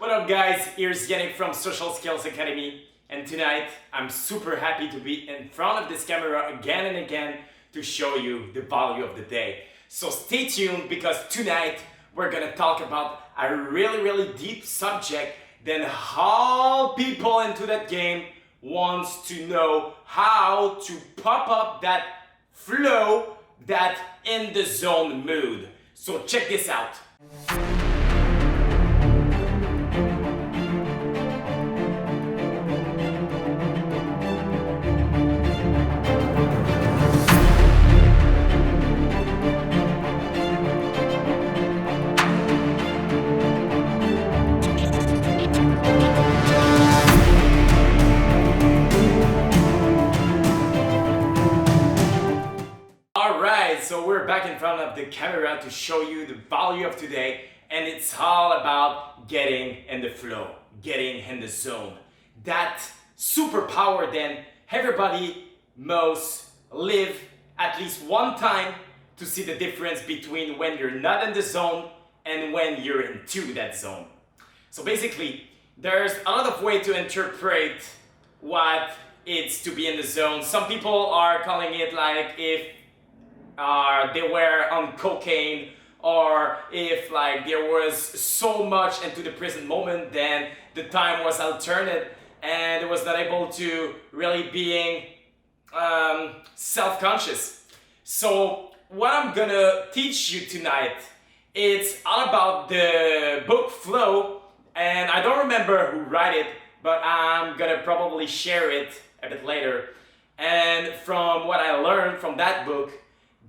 What up guys, here's Yannick from Social Skills Academy, and tonight I'm super happy to be in front of this camera again and again to show you the value of the day. So stay tuned because tonight we're gonna talk about a really deep subject that all people into that game wants to know how to pop up that flow, that in the zone mood. So check this out. So we're back in front of the camera to show you the value of today, and it's all about getting in the flow, getting in the zone. That superpower then everybody must live at least one time to see the difference between when you're not in the zone and when you're into that zone. So basically, there's a lot of ways to interpret what it's to be in the zone. Some people are calling it like if they were on cocaine, or if like there was so much into the present moment, then the time was alternate and it was not able to really being self-conscious. So what I'm gonna teach you tonight, it's all about the book Flow, and I don't remember who wrote it, but I'm gonna probably share it a bit later. And from what I learned from that book,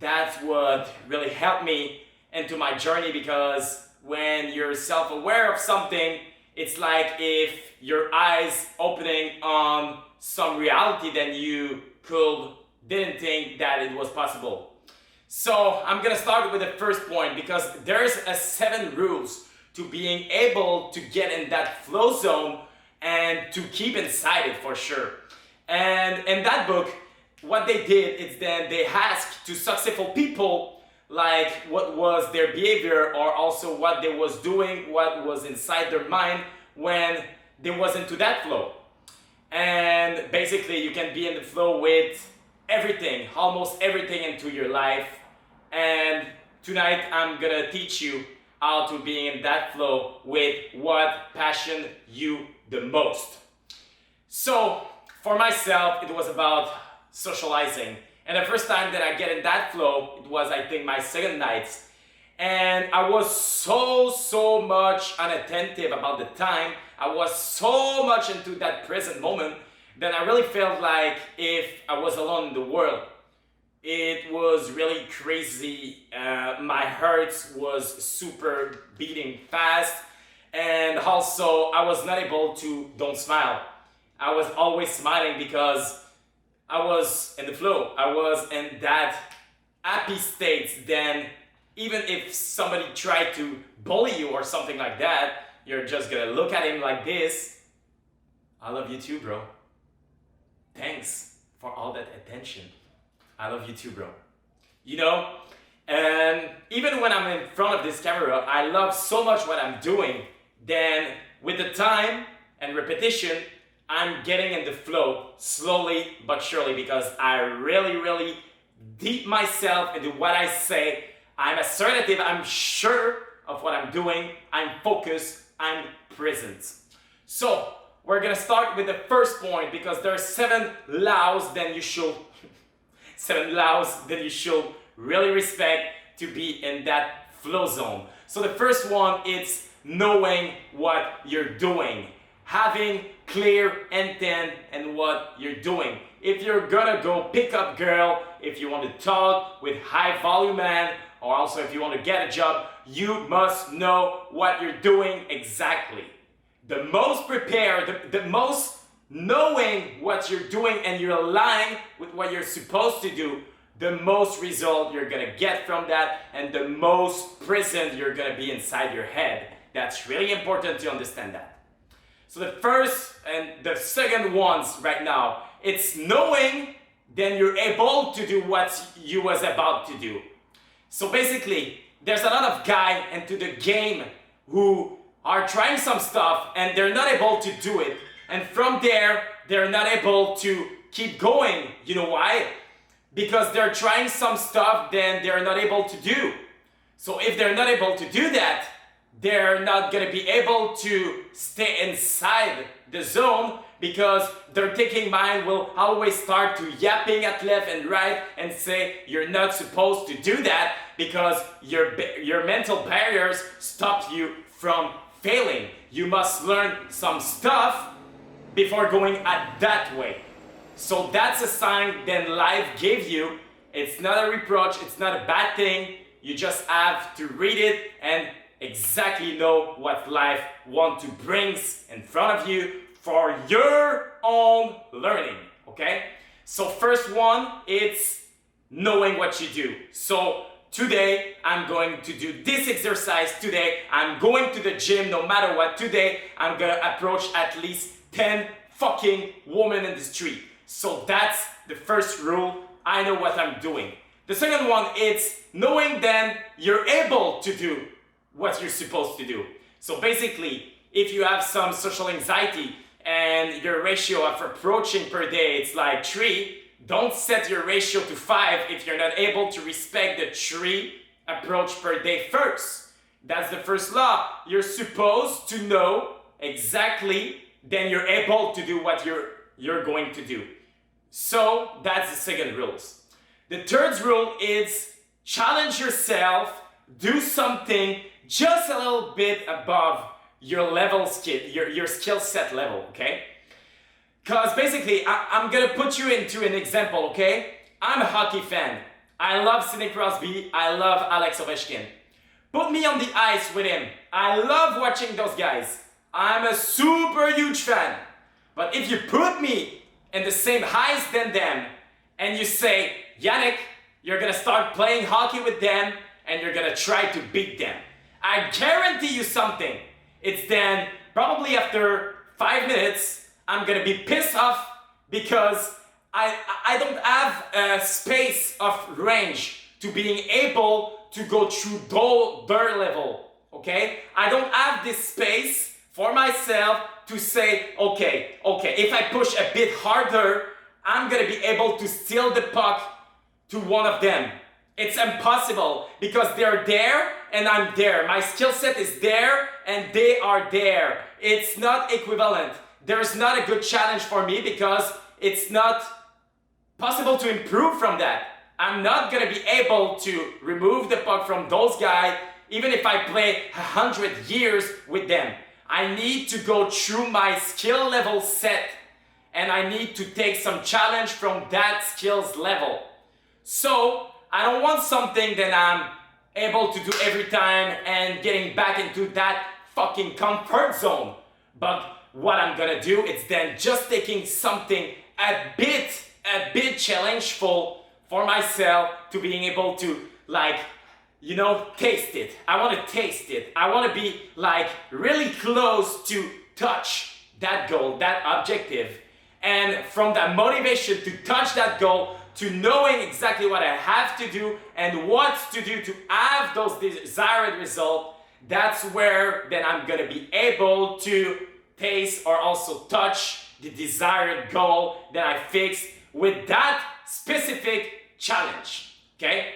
that's what really helped me into my journey, because when you're self-aware of something, it's like if your eyes opening on some reality then you didn't think that it was possible. So I'm gonna start with the first point, because there's 7 rules to being able to get in that flow zone and to keep inside it for sure. And in that book, what they did is then they asked to successful people like what was their behavior, or also what they was doing, what was inside their mind when they was into that flow. And basically you can be in the flow with everything, almost everything into your life. And tonight I'm gonna teach you how to be in that flow with what passion you the most. So for myself, it was about socializing, and the first time that I get in that flow, it was I think my second night, and I was so much unattentive about the time. I was so much into that present moment that I really felt like if I was alone in the world. It was really crazy. My heart was super beating fast, and also I was not able to don't smile. I was always smiling because I was in the flow. I was in that happy state. Then even if somebody tried to bully you or something like that, you're just gonna look at him like this. I love you too, bro. Thanks for all that attention. I love you too, bro. You know, and even when I'm in front of this camera, I love so much what I'm doing. Then with the time and repetition, I'm getting in the flow slowly but surely, because I really deep myself into what I say. I'm assertive, I'm sure of what I'm doing, I'm focused, I'm present. So we're gonna start with the first point, because there are 7 laws that you should 7 laws that you should really respect to be in that flow zone. So the first one is knowing what you're doing. Having clear intent in what you're doing. If you're gonna go pick up girl, if you want to talk with high volume man, or also if you want to get a job, you must know what you're doing exactly. The most prepared, the most knowing what you're doing and you're aligned with what you're supposed to do, the most result you're gonna get from that, and the most present you're gonna be inside your head. That's really important to understand that. So the first and the second ones right now, it's knowing, then you're able to do what you was about to do. So basically, there's a lot of guys into the game who are trying some stuff and they're not able to do it. And from there, they're not able to keep going. You know why? Because they're trying some stuff then they're not able to do. So if they're not able to do that, they're not gonna be able to stay inside the zone, because their thinking mind will always start to yapping at left and right and say you're not supposed to do that because your mental barriers stop you from failing. You must learn some stuff before going at that way. So that's a sign then life gave you. It's not a reproach, it's not a bad thing. You just have to read it and exactly know what life wants to bring in front of you for your own learning, okay? So first one, it's knowing what you do. So today, I'm going to do this exercise. Today, I'm going to the gym no matter what. Today, I'm gonna approach at least 10 fucking women in the street. So that's the first rule. I know what I'm doing. The second one, it's knowing then you're able to do what you're supposed to do. So basically, if you have some social anxiety and your ratio of approaching per day, it's like 3, don't set your ratio to 5 if you're not able to respect the 3 approach per day first. That's the first law. You're supposed to know exactly, then you're able to do what you're going to do. So that's the second rule. The third rule is challenge yourself, do something just a little bit above your level skill, your skill set level, okay? Because basically, I'm gonna put you into an example, okay? I'm a hockey fan. I love Sidney Crosby, I love Alex Ovechkin. Put me on the ice with him. I love watching those guys. I'm a super huge fan. But if you put me in the same height than them, and you say, Yannick, you're gonna start playing hockey with them, and you're gonna try to beat them, I guarantee you something. It's then, probably after 5 minutes, I'm gonna be pissed off because I don't have a space of range to being able to go through their level, okay? I don't have this space for myself to say, okay, if I push a bit harder, I'm gonna be able to steal the puck to one of them. It's impossible because they're there and I'm there. My skill set is there and they are there. It's not equivalent. There's not a good challenge for me because it's not possible to improve from that. I'm not gonna be able to remove the puck from those guys even if I play 100 years with them. I need to go through my skill level set and I need to take some challenge from that skills level. So I don't want something that I'm able to do every time and getting back into that fucking comfort zone. But what I'm gonna do is then just taking something a bit challengeful for myself to being able to, like, you know, taste it. I want to taste it. I want to be like really close to touch that goal, that objective. And from that motivation to touch that goal, to knowing exactly what I have to do and what to do to have those desired results, that's where then I'm gonna be able to taste or also touch the desired goal that I fixed with that specific challenge, okay?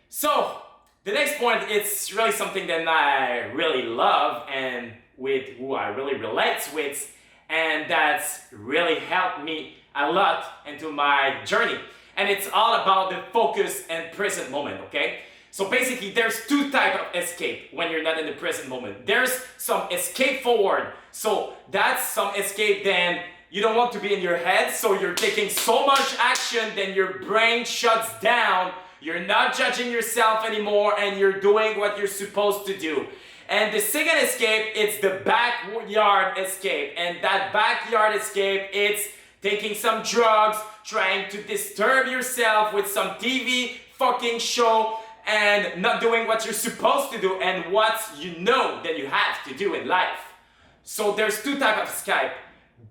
So, the next point, it's really something that I really love and with who I really relate with, and that's really helped me a lot into my journey. And it's all about the focus and present moment, okay? So basically, there's 2 types of escape when you're not in the present moment. There's some escape forward. So that's some escape then you don't want to be in your head, so you're taking so much action, then your brain shuts down. You're not judging yourself anymore, and you're doing what you're supposed to do. And the second escape, it's the backyard escape. And that backyard escape, it's taking some drugs, trying to disturb yourself with some TV fucking show, and not doing what you're supposed to do and what you know that you have to do in life. So there's 2 types of escape.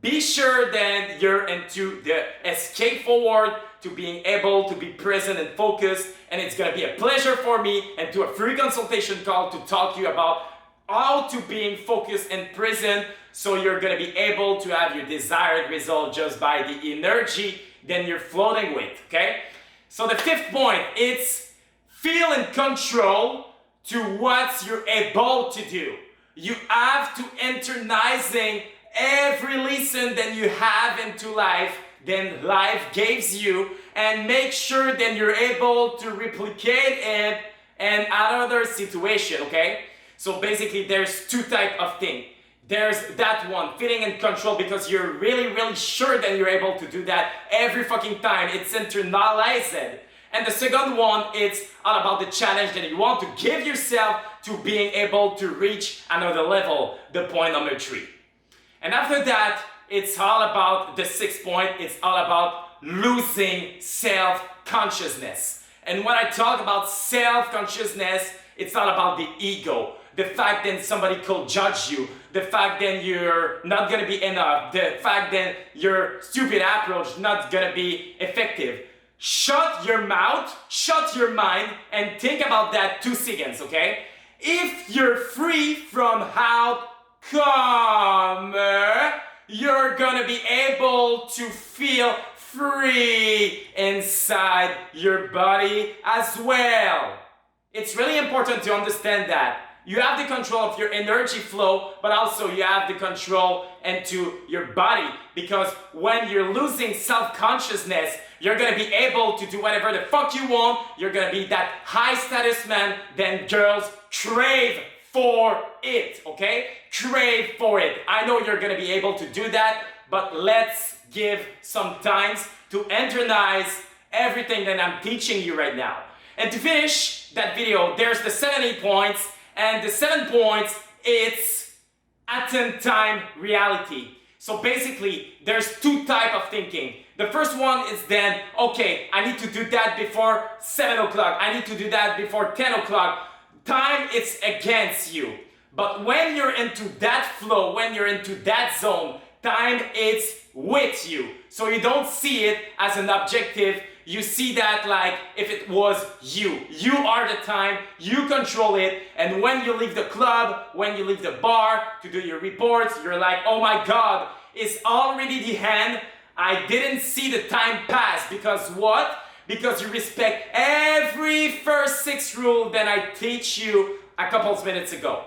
Be sure then you're into the escape forward to being able to be present and focused, and it's gonna be a pleasure for me and do a free consultation call to talk to you about how to being focused and present, so you're gonna be able to have your desired result just by the energy that you're floating with, okay? So the fifth point, it's feel in control to what you're able to do. You have to internalizing every lesson that you have into life, then life gives you, and make sure that you're able to replicate it in another situation, okay? So basically there's two types of things. There's that one, feeling in control because you're really sure that you're able to do that every fucking time. It's internalized. And the second one, it's all about the challenge that you want to give yourself to being able to reach another level, the point number 3. And after that, it's all about the 6th point, it's all about losing self-consciousness. And when I talk about self-consciousness, it's all about the ego. The fact that somebody could judge you, the fact that you're not gonna be enough, the fact that your stupid approach not gonna be effective. Shut your mouth, shut your mind, and think about that 2 seconds, okay? If you're free from outcome, you're gonna be able to feel free inside your body as well. It's really important to understand that. You have the control of your energy flow, but also you have the control into your body, because when you're losing self-consciousness, you're gonna be able to do whatever the fuck you want. You're gonna be that high status man, then girls crave for it, okay? Crave for it. I know you're gonna be able to do that, but let's give some time to internalize everything that I'm teaching you right now. And to finish that video, there's the 7 points, and the 7 points, it's attend time reality. So basically, there's 2 types of thinking. The first one is then, okay, I need to do that before 7 o'clock. I need to do that before 10 o'clock. Time is against you. But when you're into that flow, when you're into that zone, time is with you. So you don't see it as an objective. You see that like if it was you. You are the time, you control it, and when you leave the club, when you leave the bar to do your reports, you're like, oh my God, it's already the end. I didn't see the time pass. Because what? Because you respect every first 6 rule that I teach you a couple of minutes ago.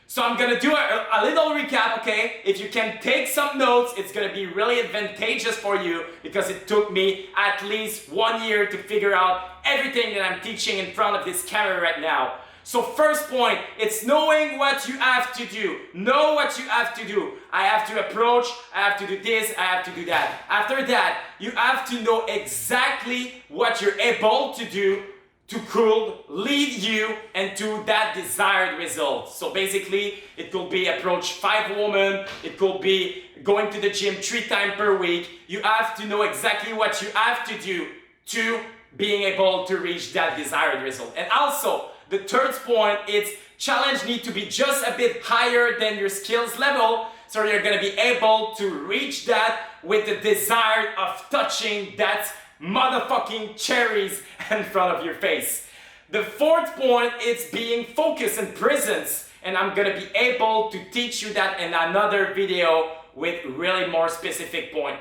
So I'm gonna do a little recap, okay? If you can take some notes, it's gonna be really advantageous for you, because it took me at least 1 year to figure out everything that I'm teaching in front of this camera right now. So first point, it's knowing what you have to do. Know what you have to do. I have to approach, I have to do this, I have to do that. After that, you have to know exactly what you're able to do to could lead you into that desired result. So basically, it could be approach 5 women, it could be going to the gym 3 times per week. You have to know exactly what you have to do to being able to reach that desired result. And also, the third point, it's challenge need to be just a bit higher than your skills level, so you're gonna be able to reach that with the desire of touching that motherfucking cherries in front of your face. The fourth point is being focused and presence, and I'm gonna be able to teach you that in another video with really more specific point.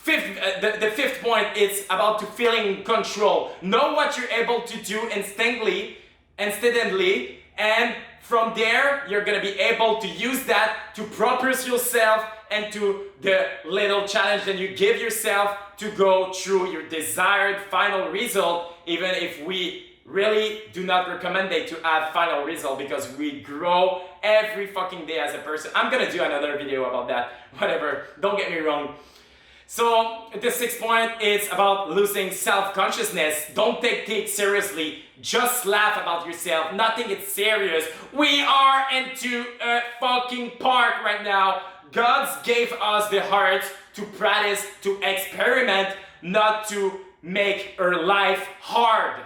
The fifth point is about to feeling control. Know what you're able to do instantly, and from there you're gonna be able to use that to propose yourself into the little challenge that you give yourself to go through your desired final result, even if we really do not recommend it to have final result, because we grow every fucking day as a person. I'm gonna do another video about that, whatever, don't get me wrong. So the sixth point is about losing self-consciousness. Don't take things seriously, just laugh about yourself, nothing is serious. We are into a fucking park right now. God gave us the heart to practice, to experiment, not to make our life hard.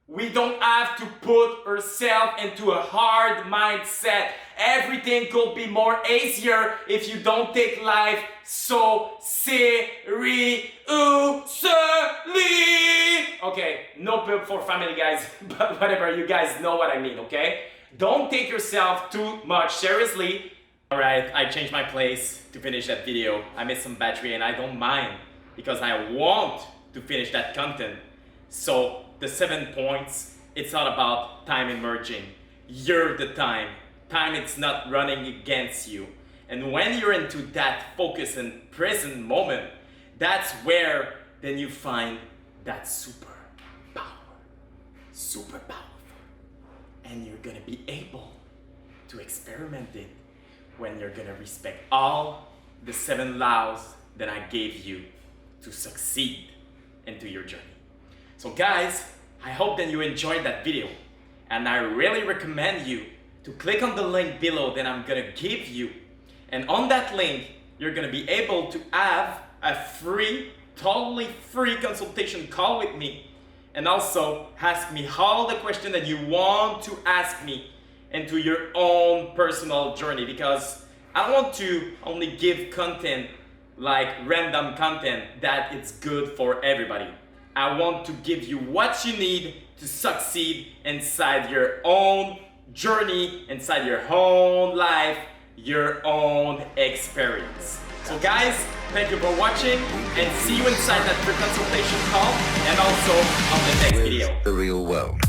We don't have to put ourselves into a hard mindset. Everything could be more easier if you don't take life so seriously. Okay, no pub for family, guys, but whatever, you guys know what I mean, okay? Don't take yourself too much seriously. Alright, I changed my place to finish that video. I missed some battery and I don't mind because I want to finish that content. So the 7 points, it's all about time emerging. You're the time. Time is not running against you. And when you're into that focus and present moment, that's where then you find that superpower. Super powerful. And you're gonna be able to experiment it when you're gonna respect all the 7 laws that I gave you to succeed into your journey. So guys, I hope that you enjoyed that video, and I really recommend you to click on the link below that I'm gonna give you, and on that link you're gonna be able to have a free, totally free consultation call with me, and also ask me all the questions that you want to ask me into your own personal journey, because I don't want to only give content like random content that it's good for everybody. I want to give you what you need to succeed inside your own journey, inside your own life, your own experience. So guys, thank you for watching, and see you inside that free consultation call and also on the next video. The real world.